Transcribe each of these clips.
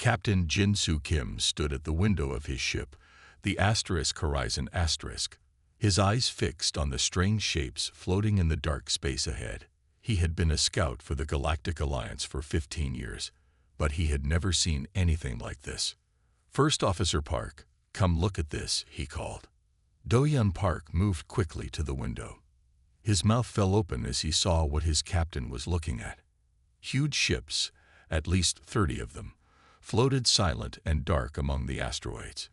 Captain Jinsu Kim stood at the window of his ship, the Horizon Asterisk, his eyes fixed on the strange shapes floating in the dark space ahead. He had been a scout for the Galactic Alliance for 15 years, but he had never seen anything like this. "First Officer Park, come look at this," he called. Do-Hyun Park moved quickly to the window. His mouth fell open as he saw what his captain was looking at. Huge ships, at least 30 of them, floated silent and dark among the asteroids.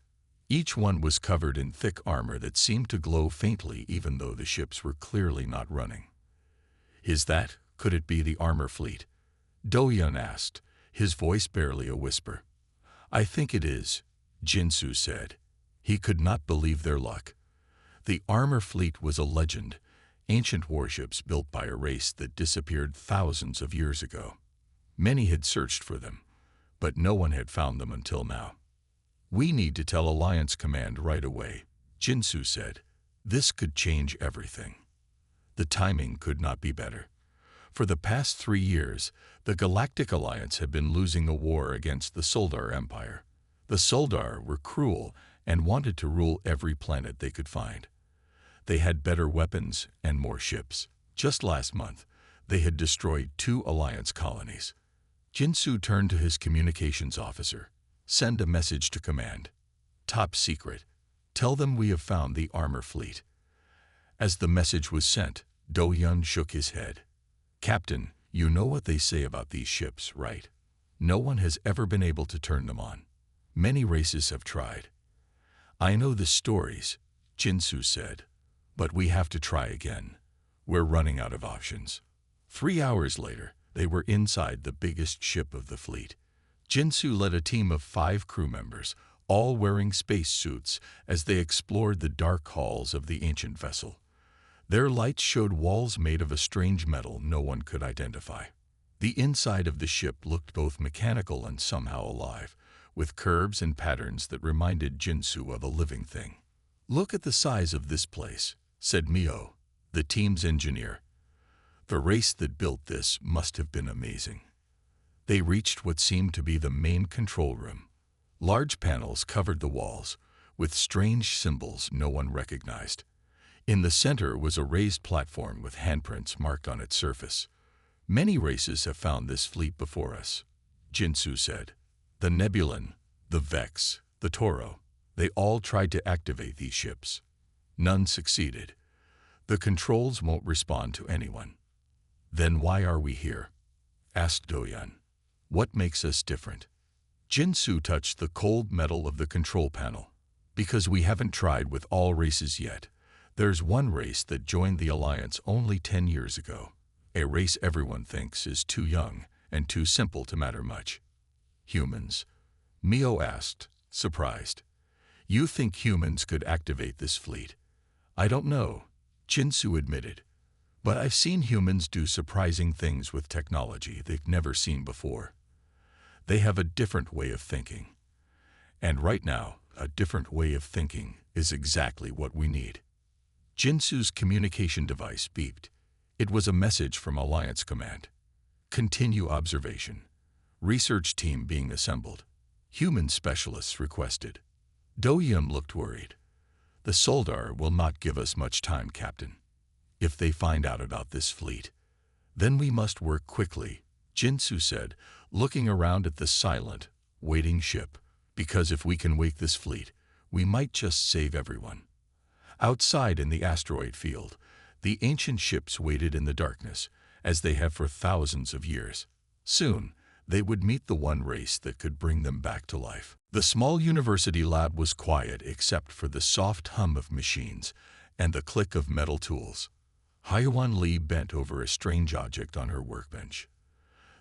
Each one was covered in thick armor that seemed to glow faintly even though the ships were clearly not running. Could it be the armor fleet? Do-Hyun asked, his voice barely a whisper. "I think it is," Jinsu said. He could not believe their luck. The armor fleet was a legend, ancient warships built by a race that disappeared thousands of years ago. Many had searched for them, but no one had found them until now. "We need to tell Alliance Command right away," Jinsu said. "This could change everything." The timing could not be better. For the past 3 years, the Galactic Alliance had been losing a war against the Soldar Empire. The Soldar were cruel and wanted to rule every planet they could find. They had better weapons and more ships. Just last month, they had destroyed 2 Alliance colonies. Jinsu turned to his communications officer. "Send a message to command. Top secret. Tell them we have found the armor fleet." As the message was sent, Do-Hyun shook his head. "Captain, you know what they say about these ships, right? No one has ever been able to turn them on. Many races have tried." "I know the stories," Jinsu said, "but we have to try again. We're running out of options." 3 hours later, they were inside the biggest ship of the fleet. Jinsu led a team of 5 crew members, all wearing space suits, as they explored the dark halls of the ancient vessel. Their lights showed walls made of a strange metal no one could identify. The inside of the ship looked both mechanical and somehow alive, with curves and patterns that reminded Jinsu of a living thing. "Look at the size of this place," said Mio, the team's engineer. "The race that built this must have been amazing." They reached what seemed to be the main control room. Large panels covered the walls, with strange symbols no one recognized. In the center was a raised platform with handprints marked on its surface. "Many races have found this fleet before us," Jinsu said. "The Nebulan, the Vex, the Toro, they all tried to activate these ships. None succeeded. The controls won't respond to anyone." "Then why are we here?" asked Do-Hyun. "What makes us different?" Jinsu touched the cold metal of the control panel. "Because we haven't tried with all races yet. There's one race that joined the Alliance only 10 years ago. A race everyone thinks is too young and too simple to matter much." "Humans?" Mio asked, surprised. "You think humans could activate this fleet?" "I don't know," Jinsu admitted. "But I've seen humans do surprising things with technology they've never seen before. They have a different way of thinking. And right now, a different way of thinking is exactly what we need." Jinsu's communication device beeped. It was a message from Alliance Command. "Continue observation. Research team being assembled. Human specialists requested." Do-Hyun looked worried. "The Soldar will not give us much time, Captain. If they find out about this fleet, then we must work quickly," Jinsu said, looking around at the silent, waiting ship. "Because if we can wake this fleet, we might just save everyone." Outside in the asteroid field, the ancient ships waited in the darkness, as they have for thousands of years. Soon, they would meet the one race that could bring them back to life. The small university lab was quiet except for the soft hum of machines and the click of metal tools. Hyewon Lee bent over a strange object on her workbench.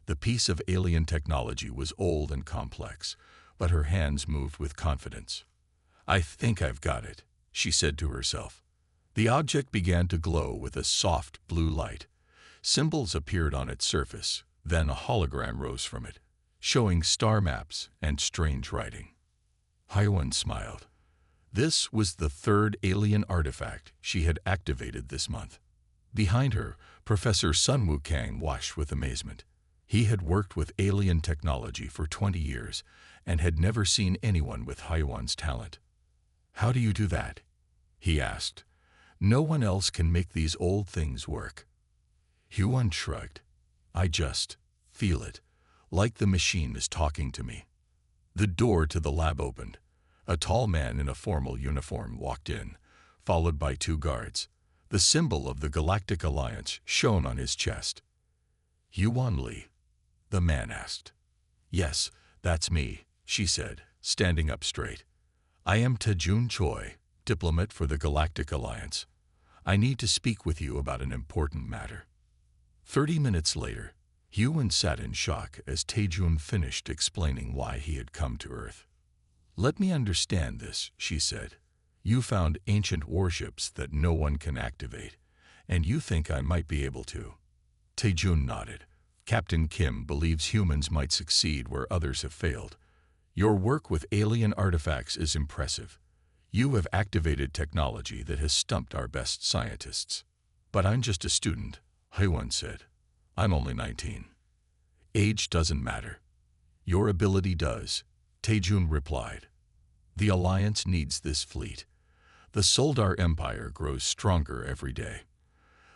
The piece of alien technology was old and complex, but her hands moved with confidence. "I think I've got it," she said to herself. The object began to glow with a soft blue light. Symbols appeared on its surface, then a hologram rose from it, showing star maps and strange writing. Hyewon smiled. This was the 3rd alien artifact she had activated this month. Behind her, Professor Sun Wukang watched with amazement. He had worked with alien technology for 20 years, and had never seen anyone with Haiwan's talent. "How do you do that?" he asked. "No one else can make these old things work." Huan shrugged. "I just feel it, like the machine is talking to me." The door to the lab opened. A tall man in a formal uniform walked in, followed by 2 guards. The symbol of the Galactic Alliance shone on his chest. "Yuan Li?" the man asked. "Yes, that's me," she said, standing up straight. "I am Tejun Choi, diplomat for the Galactic Alliance. I need to speak with you about an important matter." 30 minutes later, Yuan sat in shock as Tejun finished explaining why he had come to Earth. "Let me understand this," she said. "You found ancient warships that no one can activate, and you think I might be able to." Tejun nodded. "Captain Kim believes humans might succeed where others have failed. Your work with alien artifacts is impressive. You have activated technology that has stumped our best scientists." "But I'm just a student," Haiwan said. "I'm only 19. Age doesn't matter." "Your ability does," Tejun replied. "The Alliance needs this fleet. The Soldar Empire grows stronger every day.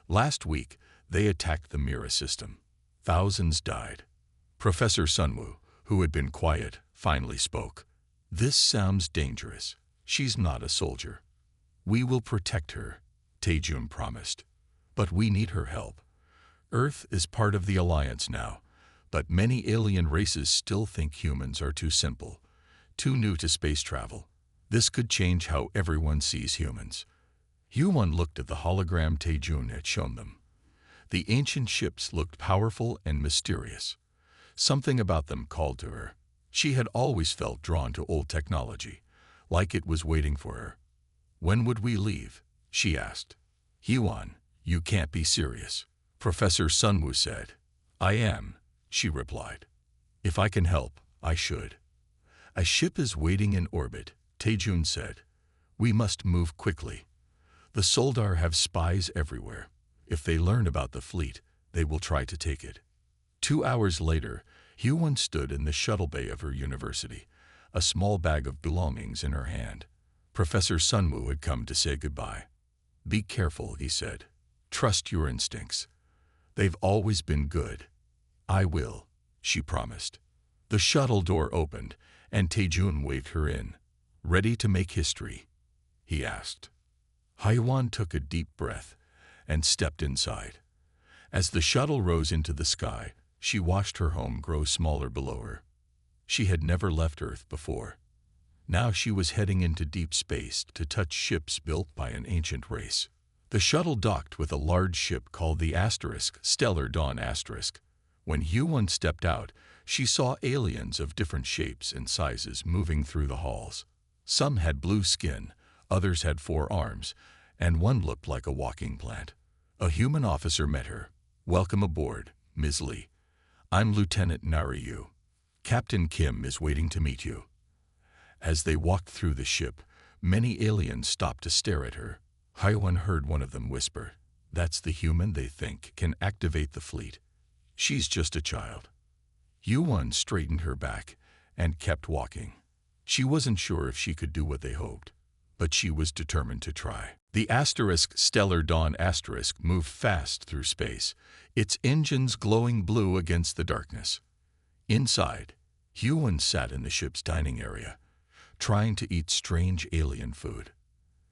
Last week, they attacked the Mira system. Thousands died." Professor Sunwoo, who had been quiet, finally spoke. "This sounds dangerous. She's not a soldier." "We will protect her," Tejun promised. "But we need her help. Earth is part of the Alliance now, but many alien races still think humans are too simple, too new to space travel. This could change how everyone sees humans." Yuan looked at the hologram Tejun had shown them. The ancient ships looked powerful and mysterious. Something about them called to her. She had always felt drawn to old technology, like it was waiting for her. "When would we leave?" she asked. "Yuan, you can't be serious," Professor Sunwoo said. "I am," she replied. "If I can help, I should." "A ship is waiting in orbit," Tejun said. "We must move quickly. The Soldar have spies everywhere. If they learn about the fleet, they will try to take it." 2 hours later, Yuan stood in the shuttle bay of her university, a small bag of belongings in her hand. Professor Sunwoo had come to say goodbye. "Be careful," he said. "Trust your instincts. They've always been good." "I will," she promised. The shuttle door opened, and Tejun waved her in. "Ready to make history?" he asked. Haiwan took a deep breath and stepped inside. As the shuttle rose into the sky, she watched her home grow smaller below her. She had never left Earth before. Now she was heading into deep space to touch ships built by an ancient race. The shuttle docked with a large ship called the Stellar Dawn Asterisk. When Yuan stepped out, she saw aliens of different shapes and sizes moving through the halls. Some had blue skin, others had 4 arms, and one looked like a walking plant. A human officer met her. "Welcome aboard, Ms. Li. I'm Lieutenant Nariyu. Captain Kim is waiting to meet you." As they walked through the ship, many aliens stopped to stare at her. Haiwan heard one of them whisper, "That's the human they think can activate the fleet. She's just a child." Yuan straightened her back and kept walking. She wasn't sure if she could do what they hoped, but she was determined to try. The Stellar Dawn Asterisk moved fast through space, its engines glowing blue against the darkness. Inside, Yuan sat in the ship's dining area, trying to eat strange alien food.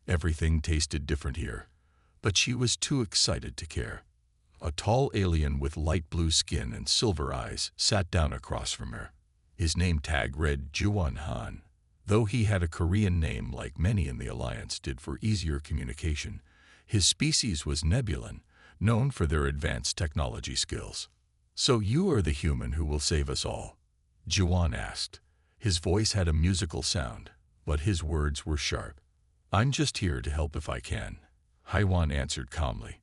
Everything tasted different here, but she was too excited to care. A tall alien with light blue skin and silver eyes sat down across from her. His name tag read Juan Han. Though he had a Korean name like many in the Alliance did for easier communication, his species was Nebulan, known for their advanced technology skills. "So you are the human who will save us all?" Juan asked. His voice had a musical sound, but his words were sharp. "I'm just here to help if I can," Haiwan answered calmly.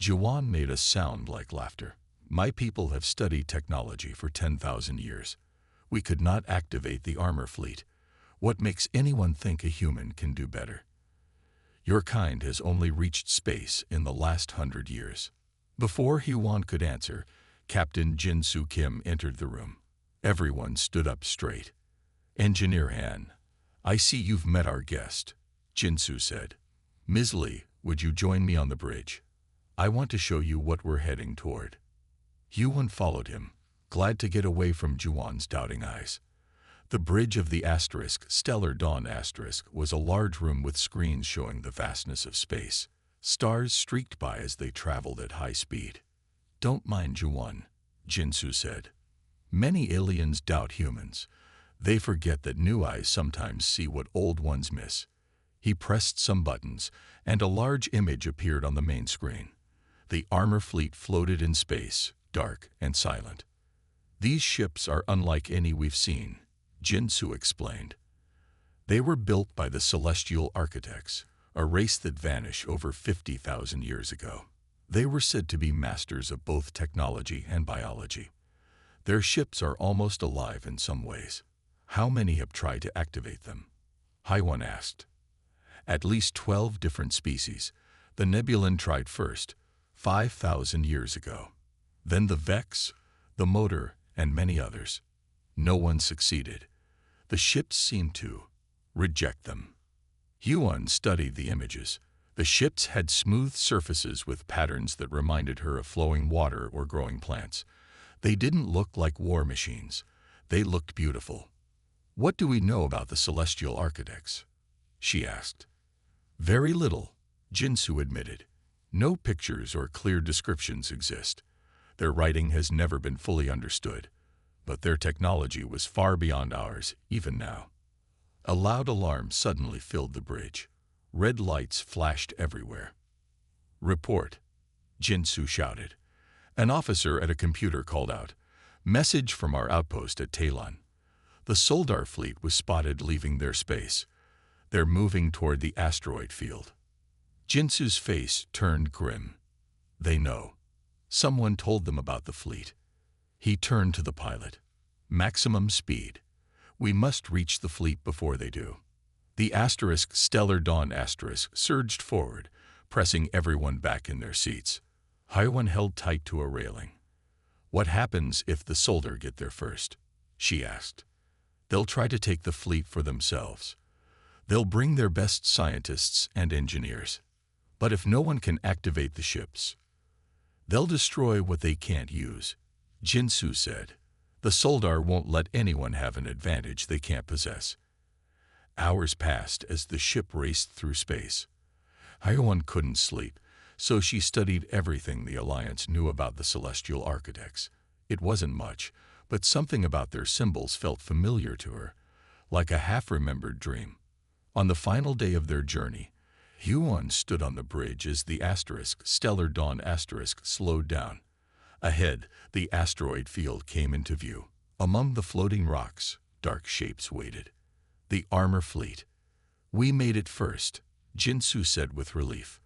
Juan made a sound like laughter. "My people have studied technology for 10,000 years. We could not activate the armor fleet. What makes anyone think a human can do better? Your kind has only reached space in the last 100 years." Before Huan could answer, Captain Jin Soo Kim entered the room. Everyone stood up straight. Engineer Han, I see you've met our guest, Jinsu said. Ms. Lee, would you join me on the bridge? I want to show you what we're heading toward. Yuan followed him, glad to get away from Juwan's doubting eyes. The bridge of the Stellar Dawn was a large room with screens showing the vastness of space. Stars streaked by as they traveled at high speed. Don't mind Juwan, Jinsu said. Many aliens doubt humans. They forget that new eyes sometimes see what old ones miss. He pressed some buttons, and a large image appeared on the main screen. The armor fleet floated in space, dark and silent. These ships are unlike any we've seen, Jinsu explained. They were built by the celestial architects, a race that vanished over 50,000 years ago. They were said to be masters of both technology and biology. Their ships are almost alive in some ways. How many have tried to activate them? Haiwan asked. At least 12 different species. The Nebulan tried first, 5,000 years ago. Then the Vex, the Motor, and many others. No one succeeded. The ships seemed to reject them. Yuan studied the images. The ships had smooth surfaces with patterns that reminded her of flowing water or growing plants. They didn't look like war machines. They looked beautiful. What do we know about the celestial architects? She asked. Very little, Jinsu admitted. No pictures or clear descriptions exist. Their writing has never been fully understood, but their technology was far beyond ours, even now. A loud alarm suddenly filled the bridge. Red lights flashed everywhere. Report, Jinsu shouted. An officer at a computer called out. Message from our outpost at Talon. The Soldar fleet was spotted leaving their space. They're moving toward the asteroid field. Jinsu's face turned grim. They know. Someone told them about the fleet. He turned to the pilot. Maximum speed. We must reach the fleet before they do. The Stellar Dawn surged forward, pressing everyone back in their seats. Haiwan held tight to a railing. What happens if the Soldar get there first? She asked. They'll try to take the fleet for themselves. They'll bring their best scientists and engineers. But if no one can activate the ships, they'll destroy what they can't use, Jinsu said. The Soldar won't let anyone have an advantage they can't possess. Hours passed as the ship raced through space. Haiwan couldn't sleep, so she studied everything the Alliance knew about the celestial architects. It wasn't much, but something about their symbols felt familiar to her, like a half-remembered dream. On the final day of their journey, Yuan stood on the bridge as the Stellar Dawn slowed down. Ahead, the asteroid field came into view. Among the floating rocks, dark shapes waited. The armor fleet. We made it first, Jinsu said with relief.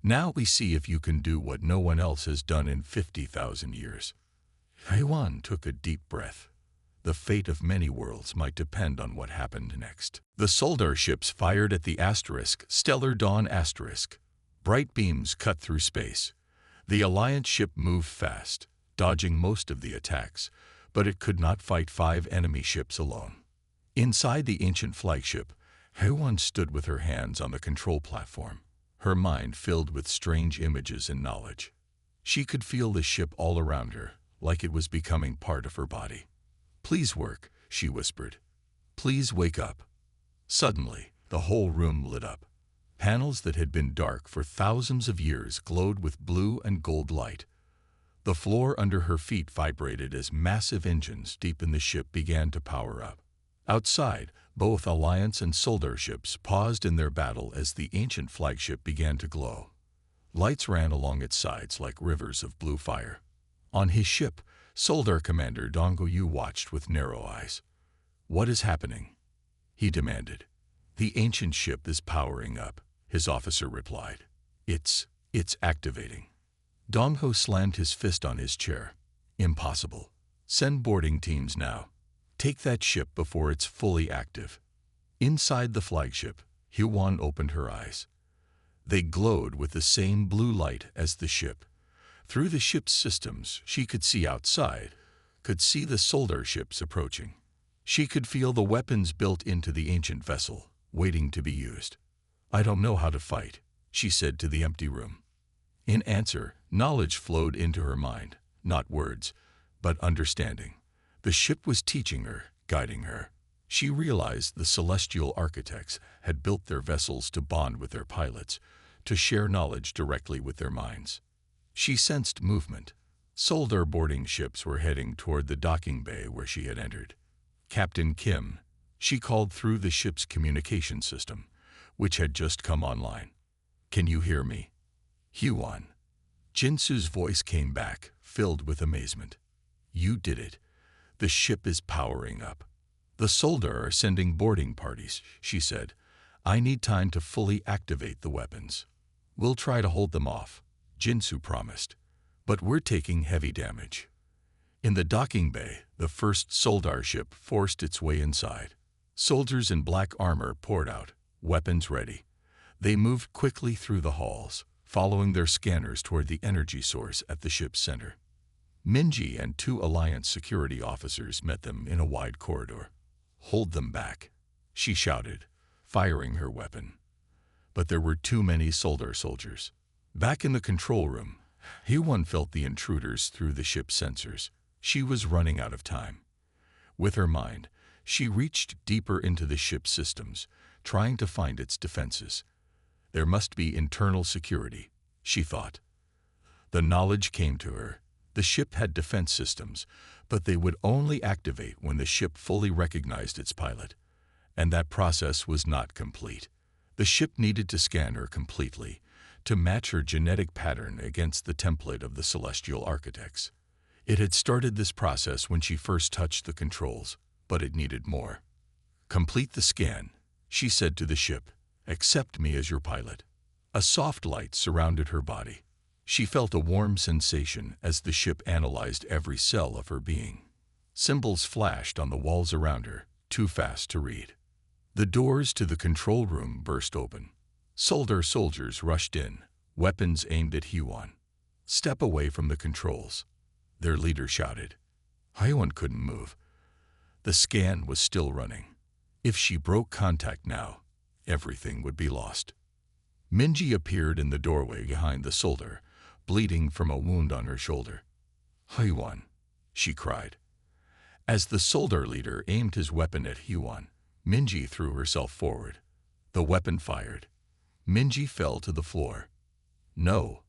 Now we see if you can do what no one else has done in 50,000 years. Haiwan took a deep breath. The fate of many worlds might depend on what happened next. The Soldar ships fired at the Stellar Dawn. Bright beams cut through space. The Alliance ship moved fast, dodging most of the attacks, but it could not fight 5 enemy ships alone. Inside the ancient flagship, Haiwan stood with her hands on the control platform, her mind filled with strange images and knowledge. She could feel the ship all around her, like it was becoming part of her body. Please work, she whispered. Please wake up. Suddenly, the whole room lit up. Panels that had been dark for thousands of years glowed with blue and gold light. The floor under her feet vibrated as massive engines deep in the ship began to power up. Outside, both Alliance and Soldar ships paused in their battle as the ancient flagship began to glow. Lights ran along its sides like rivers of blue fire. On his ship, Soldar Commander Dongyu watched with narrow eyes. What is happening? He demanded. The ancient ship is powering up, his officer replied. It's activating. Dongho slammed his fist on his chair. Impossible. Send boarding teams now. Take that ship before it's fully active. Inside the flagship, Yuan opened her eyes. They glowed with the same blue light as the ship. Through the ship's systems, she could see outside, could see the Soldar ships approaching. She could feel the weapons built into the ancient vessel, waiting to be used. "I don't know how to fight," she said to the empty room. In answer, knowledge flowed into her mind, not words, but understanding. The ship was teaching her, guiding her. She realized the celestial architects had built their vessels to bond with their pilots, to share knowledge directly with their minds. She sensed movement. Soldar boarding ships were heading toward the docking bay where she had entered. "Captain Kim," she called through the ship's communication system, which had just come online. "Can you hear me?" "Huan." Jinsu's voice came back, filled with amazement. "You did it. The ship is powering up." "The Soldar are sending boarding parties," she said. "I need time to fully activate the weapons." "We'll try to hold them off," Jinsu promised. "But we're taking heavy damage." In the docking bay, the first Soldar ship forced its way inside. Soldiers in black armor poured out, weapons ready. They moved quickly through the halls, following their scanners toward the energy source at the ship's center. Minji and 2 Alliance security officers met them in a wide corridor. "Hold them back," she shouted, firing her weapon. But there were too many Soldar soldiers. Back in the control room, Hyewon felt the intruders through the ship's sensors. She was running out of time. With her mind, she reached deeper into the ship's systems, trying to find its defenses. There must be internal security, she thought. The knowledge came to her. The ship had defense systems, but they would only activate when the ship fully recognized its pilot. And that process was not complete. The ship needed to scan her completely, to match her genetic pattern against the template of the celestial architects. It had started this process when she first touched the controls, but it needed more. "Complete the scan," she said to the ship. "Accept me as your pilot." A soft light surrounded her body. She felt a warm sensation as the ship analyzed every cell of her being. Symbols flashed on the walls around her, too fast to read. The doors to the control room burst open. Soldar soldiers rushed in, weapons aimed at Hyewon. "Step away from the controls," their leader shouted. Hyewon couldn't move. The scan was still running. If she broke contact now, everything would be lost. Minji appeared in the doorway behind the Soldar, bleeding from a wound on her shoulder. "Hyewon," she cried. As the Soldar leader aimed his weapon at Hyewon, Minji threw herself forward. The weapon fired. Minji fell to the floor. "No!"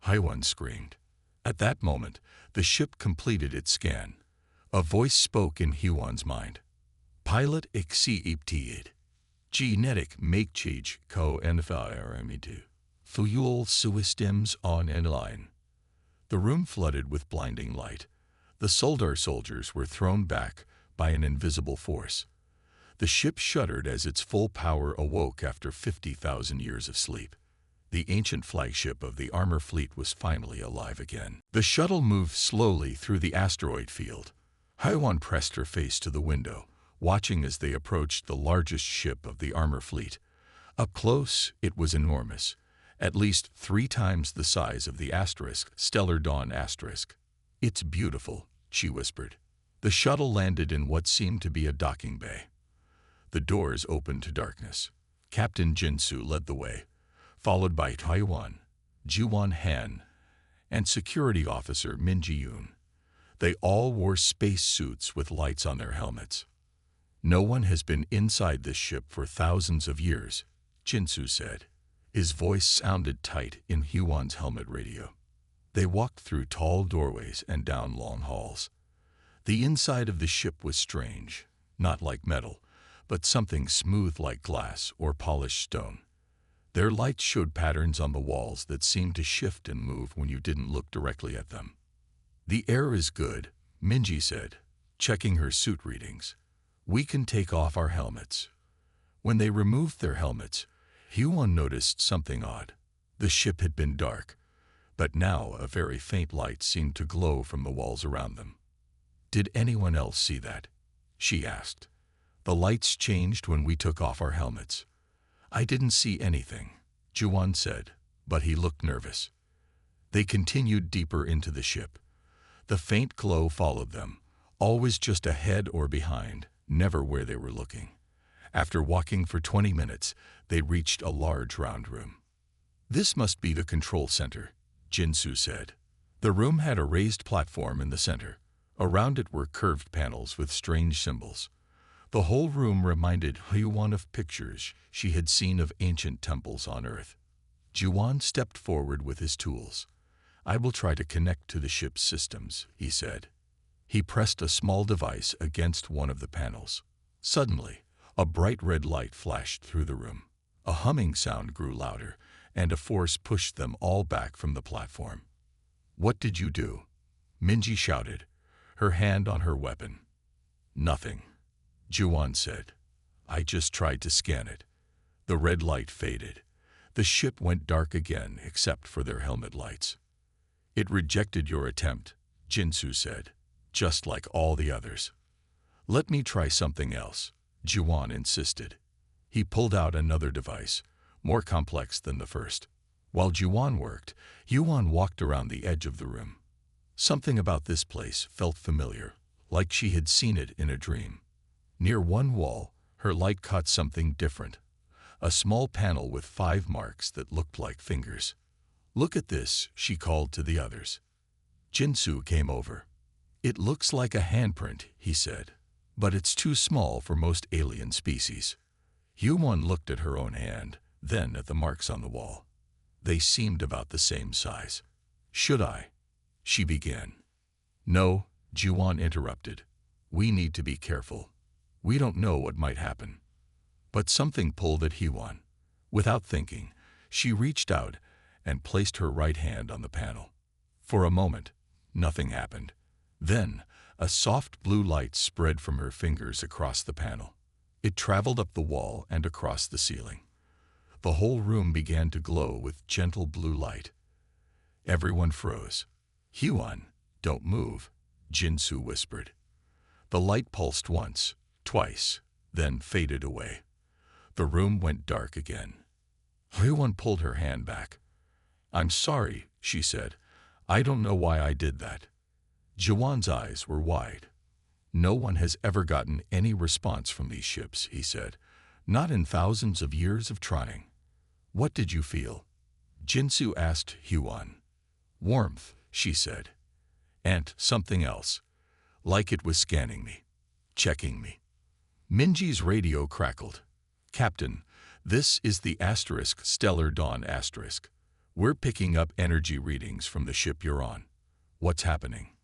Hyewon screamed. At that moment, the ship completed its scan. A voice spoke in Hyewon's mind. "Pilot accepted. Genetic makechage co-environment. Fuel systems on line." The room flooded with blinding light. The Soldar soldiers were thrown back by an invisible force. The ship shuddered as its full power awoke after 50,000 years of sleep. The ancient flagship of the armor fleet was finally alive again. The shuttle moved slowly through the asteroid field. Hyewon pressed her face to the window, watching as they approached the largest ship of the armor fleet. Up close, it was enormous, at least 3 times the size of the asterisk, Stellar Dawn asterisk. "It's beautiful," she whispered. The shuttle landed in what seemed to be a docking bay. The doors opened to darkness. Captain Jinsu led the way, followed by Hyewon, Juwon Han, and security officer Min Ji-yoon. They all wore space suits with lights on their helmets. "No one has been inside this ship for thousands of years," Jinsu said. His voice sounded tight in Hyewon's helmet radio. They walked through tall doorways and down long halls. The inside of the ship was strange, not like metal, but something smooth like glass or polished stone. Their lights showed patterns on the walls that seemed to shift and move when you didn't look directly at them. "The air is good," Minji said, checking her suit readings. "We can take off our helmets." When they removed their helmets, Hyewon noticed something odd. The ship had been dark, but now a very faint light seemed to glow from the walls around them. "Did anyone else see that?" she asked. "The lights changed when we took off our helmets." "I didn't see anything," Juwon said, but he looked nervous. They continued deeper into the ship. The faint glow followed them, always just ahead or behind, never where they were looking. After walking for 20 minutes, they reached a large round room. "This must be the control center," Jinsu said. The room had a raised platform in the center. Around it were curved panels with strange symbols. The whole room reminded Huan of pictures she had seen of ancient temples on Earth. Juan stepped forward with his tools. "I will try to connect to the ship's systems," he said. He pressed a small device against one of the panels. Suddenly, a bright red light flashed through the room. A humming sound grew louder, and a force pushed them all back from the platform. "What did you do?" Minji shouted, her hand on her weapon. "Nothing," Juan said. "I just tried to scan it." The red light faded. The ship went dark again except for their helmet lights. "It rejected your attempt," Jinsu said, "just like all the others." "Let me try something else," Juan insisted. He pulled out another device, more complex than the first. While Juan worked, Yuan walked around the edge of the room. Something about this place felt familiar, like she had seen it in a dream. Near one wall, her light caught something different. A small panel with 5 marks that looked like fingers. "Look at this," she called to the others. Jinsu came over. "It looks like a handprint," he said, "but it's too small for most alien species." Yuan looked at her own hand, then at the marks on the wall. They seemed about the same size. "Should I?" she began. "No," Juan interrupted. "We need to be careful. We don't know what might happen." But something pulled at Huan. Without thinking, she reached out and placed her right hand on the panel. For a moment, nothing happened. Then, a soft blue light spread from her fingers across the panel. It traveled up the wall and across the ceiling. The whole room began to glow with gentle blue light. Everyone froze. "Huan, don't move," Jinsu whispered. The light pulsed once, twice, then faded away. The room went dark again. Huan pulled her hand back. "I'm sorry," she said. "I don't know why I did that." Juwan's eyes were wide. "No one has ever gotten any response from these ships," he said. "Not in thousands of years of trying." "What did you feel?" Jinsu asked Huan. "Warmth," she said. "And something else. Like it was scanning me. Checking me." Minji's radio crackled. "Captain, this is the Stellar Dawn *. We're picking up energy readings from the ship you're on. What's happening?"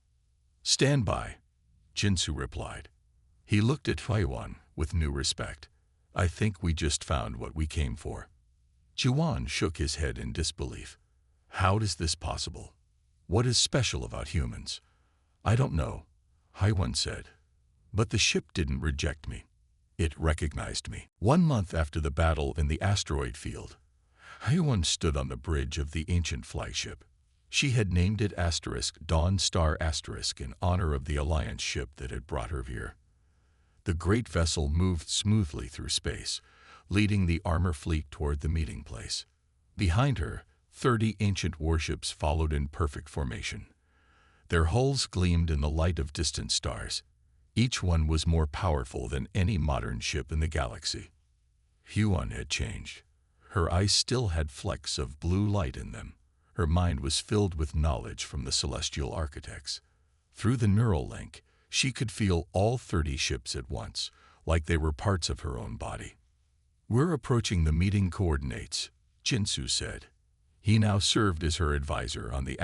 "Stand by," Jinsu replied. He looked at Huan with new respect. "I think we just found what we came for." Juwan shook his head in disbelief. "How is this possible? What is special about humans?" "I don't know," Huan said. "But the ship didn't reject me. It recognized me." 1 month after the battle in the asteroid field, Huan stood on the bridge of the ancient flagship. She had named it Dawn Star * in honor of the Alliance ship that had brought her here. The great vessel moved smoothly through space, leading the armor fleet toward the meeting place. Behind her, 30 ancient warships followed in perfect formation. Their hulls gleamed in the light of distant stars. Each one was more powerful than any modern ship in the galaxy. Huan had changed. Her eyes still had flecks of blue light in them. Her mind was filled with knowledge from the celestial architects. Through the neural link, she could feel all 30 ships at once, like they were parts of her own body. "We're approaching the meeting coordinates," Jinsu said. He now served as her advisor on the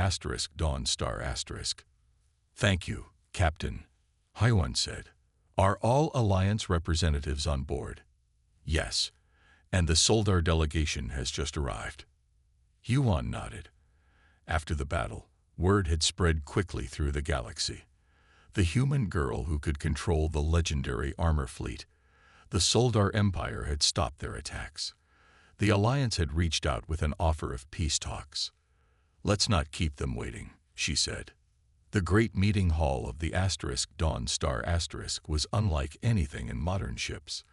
Dawn Star *. "Thank you, Captain," Huan said. "Are all Alliance representatives on board?" "Yes, and the Soldar delegation has just arrived." Huan nodded. After the battle, word had spread quickly through the galaxy. The human girl who could control the legendary armor fleet. The Soldar Empire had stopped their attacks. The Alliance had reached out with an offer of peace talks. "Let's not keep them waiting," she said. The great meeting hall of the Dawn Star * was unlike anything in modern ships.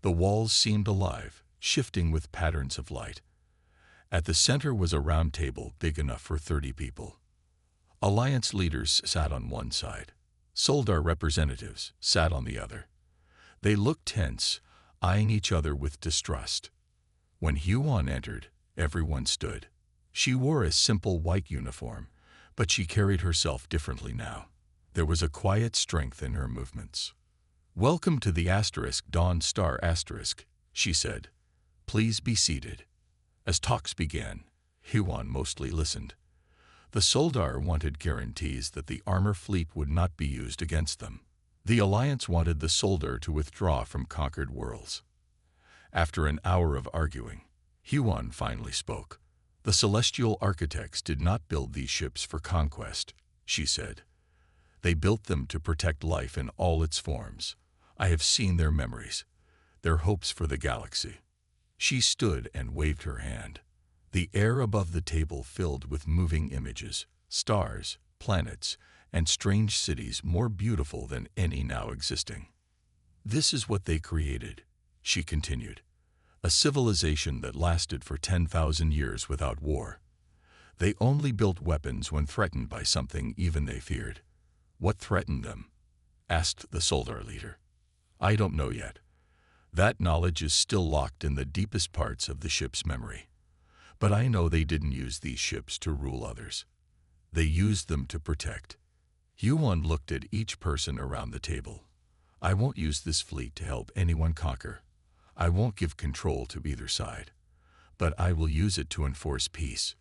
The walls seemed alive, shifting with patterns of light. At the center was a round table big enough for 30 people. Alliance leaders sat on one side. Soldar representatives sat on the other. They looked tense, eyeing each other with distrust. When Huan entered, everyone stood. She wore a simple white uniform, but she carried herself differently now. There was a quiet strength in her movements. "Welcome to the Dawn Star *," she said. "Please be seated." As talks began, Huan mostly listened. The Soldar wanted guarantees that the armor fleet would not be used against them. The Alliance wanted the Soldar to withdraw from conquered worlds. After an hour of arguing, Huan finally spoke. "The Celestial Architects did not build these ships for conquest," she said. "They built them to protect life in all its forms. I have seen their memories, their hopes for the galaxy." She stood and waved her hand. The air above the table filled with moving images, stars, planets, and strange cities more beautiful than any now existing. "This is what they created," she continued. "A civilization that lasted for 10,000 years without war. They only built weapons when threatened by something even they feared." "What threatened them?" asked the Soldar leader. "I don't know yet. That knowledge is still locked in the deepest parts of the ship's memory. But I know they didn't use these ships to rule others. They used them to protect." Huan looked at each person around the table. "I won't use this fleet to help anyone conquer. I won't give control to either side. But I will use it to enforce peace."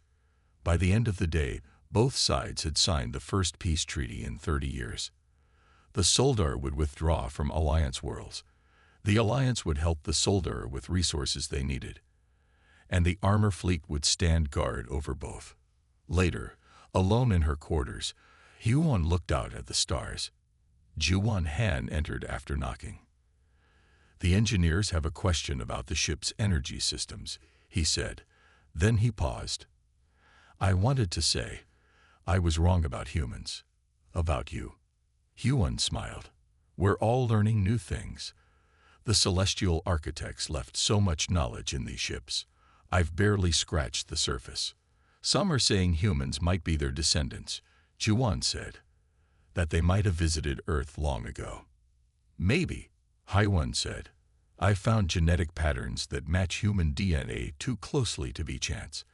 By the end of the day, both sides had signed the first peace treaty in 30 years. The Soldar would withdraw from Alliance worlds. The Alliance would help the Soldar with resources they needed. And the armor fleet would stand guard over both. Later, alone in her quarters, Huan looked out at the stars. Juan Han entered after knocking. "The engineers have a question about the ship's energy systems," he said. Then he paused. "I wanted to say, I was wrong about humans. About you." Huan smiled. "We're all learning new things. The Celestial Architects left so much knowledge in these ships. I've barely scratched the surface. Some are saying humans might be their descendants," Juan said. "That they might have visited Earth long ago." "Maybe," Huan said. "I found genetic patterns that match human DNA too closely to be chance.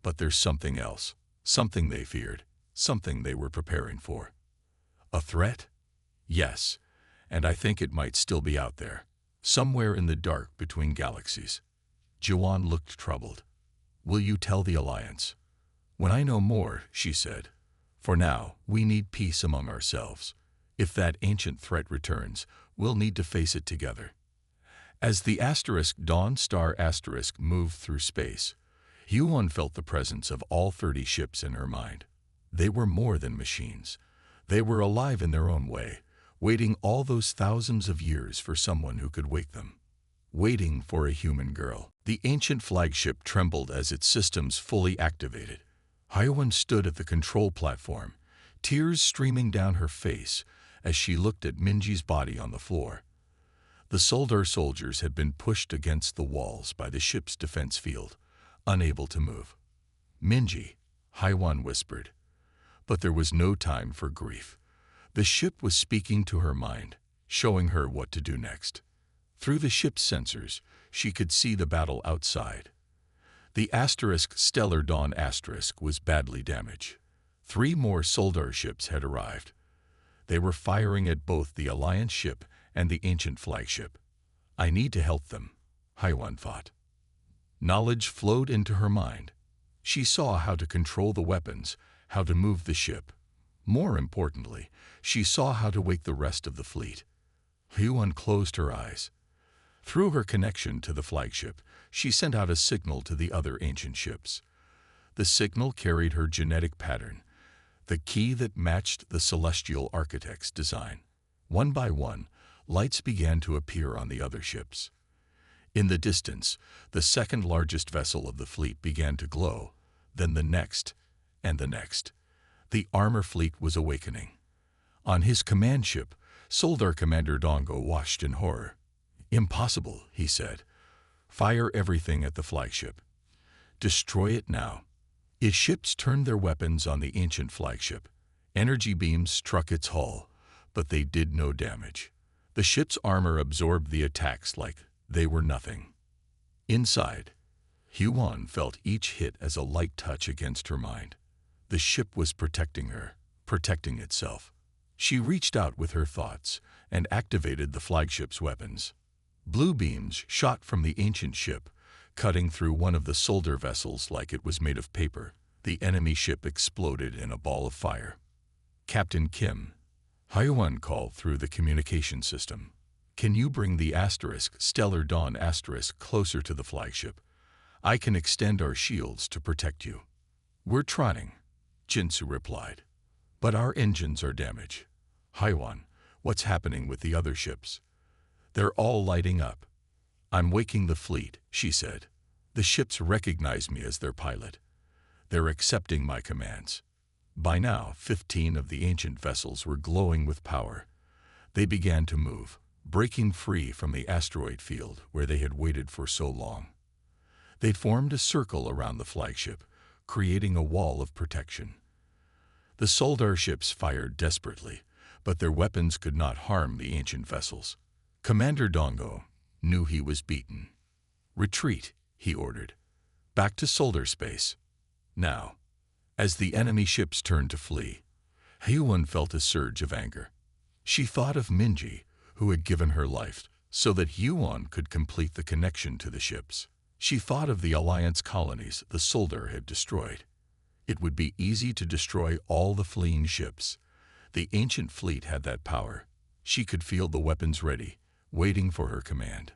But there's something else, something they feared, something they were preparing for." "A threat?" "Yes, and I think it might still be out there, somewhere in the dark between galaxies." Juan looked troubled. "Will you tell the Alliance?" "When I know more," she said. "For now, we need peace among ourselves. If that ancient threat returns, we'll need to face it together." As the Dawn Star moved through space, Huan felt the presence of all 30 ships in her mind. They were more than machines. They were alive in their own way, waiting all those thousands of years for someone who could wake them. Waiting for a human girl. The ancient flagship trembled as its systems fully activated. Huan stood at the control platform, tears streaming down her face as she looked at Minji's body on the floor. The Soldar soldiers had been pushed against the walls by the ship's defense field, unable to move. "Minji," Huan whispered. But there was no time for grief. The ship was speaking to her mind, showing her what to do next. Through the ship's sensors, she could see the battle outside. The Stellar Dawn was badly damaged. 3 more Soldar ships had arrived. They were firing at both the Alliance ship and the ancient flagship. "I need to help them," Huan thought. Knowledge flowed into her mind. She saw how to control the weapons, how to move the ship. More importantly, she saw how to wake the rest of the fleet. Huan closed her eyes. Through her connection to the flagship, she sent out a signal to the other ancient ships. The signal carried her genetic pattern, the key that matched the Celestial Architect's design. One by one, lights began to appear on the other ships. In the distance, the second largest vessel of the fleet began to glow, then the next, and the next. The armor fleet was awakening. On his command ship, Soldar Commander Dongo watched in horror. "Impossible," he said. "Fire everything at the flagship. Destroy it now." His ships turned their weapons on the ancient flagship. Energy beams struck its hull, but they did no damage. The ship's armor absorbed the attacks like they were nothing. Inside, Huan felt each hit as a light touch against her mind. The ship was protecting her, protecting itself. She reached out with her thoughts and activated the flagship's weapons. Blue beams shot from the ancient ship, cutting through one of the soldier vessels like it was made of paper. The enemy ship exploded in a ball of fire. Captain Kim, Hyuan called through the communication system. Can you bring the Stellar Dawn closer to the flagship? I can extend our shields to protect you. We're trying, Jinsu replied. But our engines are damaged. Hyuan, what's happening with the other ships? They're all lighting up. I'm waking the fleet, she said. The ships recognize me as their pilot. They're accepting my commands. By now, 15 of the ancient vessels were glowing with power. They began to move, breaking free from the asteroid field where they had waited for so long. They'd formed a circle around the flagship, creating a wall of protection. The Soldar ships fired desperately, but their weapons could not harm the ancient vessels. Commander Dongo knew he was beaten. Retreat, he ordered. Back to Soldar space. Now, as the enemy ships turned to flee, Hyuan felt a surge of anger. She thought of Minji, who had given her life so that Hyuan could complete the connection to the ships. She thought of the Alliance colonies the Soldar had destroyed. It would be easy to destroy all the fleeing ships. The ancient fleet had that power. She could feel the weapons ready, waiting for her command.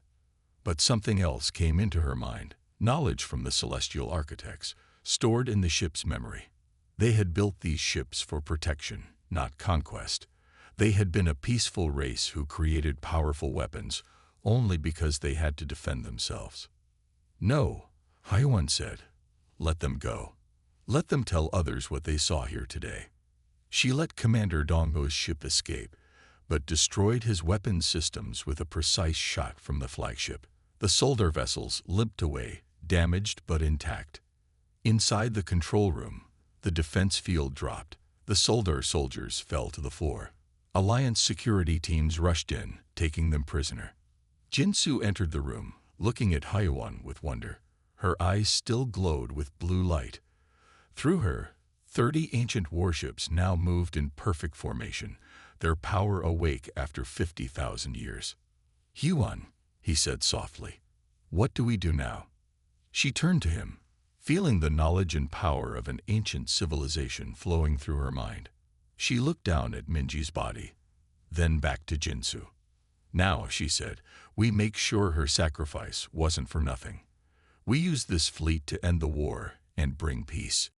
But something else came into her mind, knowledge from the celestial architects, stored in the ship's memory. They had built these ships for protection, not conquest. They had been a peaceful race who created powerful weapons only because they had to defend themselves. No, Hyuan said. Let them go. Let them tell others what they saw here today. She let Commander Dongo's ship escape, but destroyed his weapon systems with a precise shot from the flagship. The Soldar vessels limped away, damaged but intact. Inside the control room, the defense field dropped. The Soldar soldiers fell to the floor. Alliance security teams rushed in, taking them prisoner. Jinsu entered the room, looking at Hyuan with wonder. Her eyes still glowed with blue light. Through her, 30 ancient warships now moved in perfect formation, their power awake after 50,000 years. Hyuan, he said softly, what do we do now? She turned to him, feeling the knowledge and power of an ancient civilization flowing through her mind. She looked down at Minji's body, then back to Jinsu. Now, she said, we make sure her sacrifice wasn't for nothing. We use this fleet to end the war and bring peace.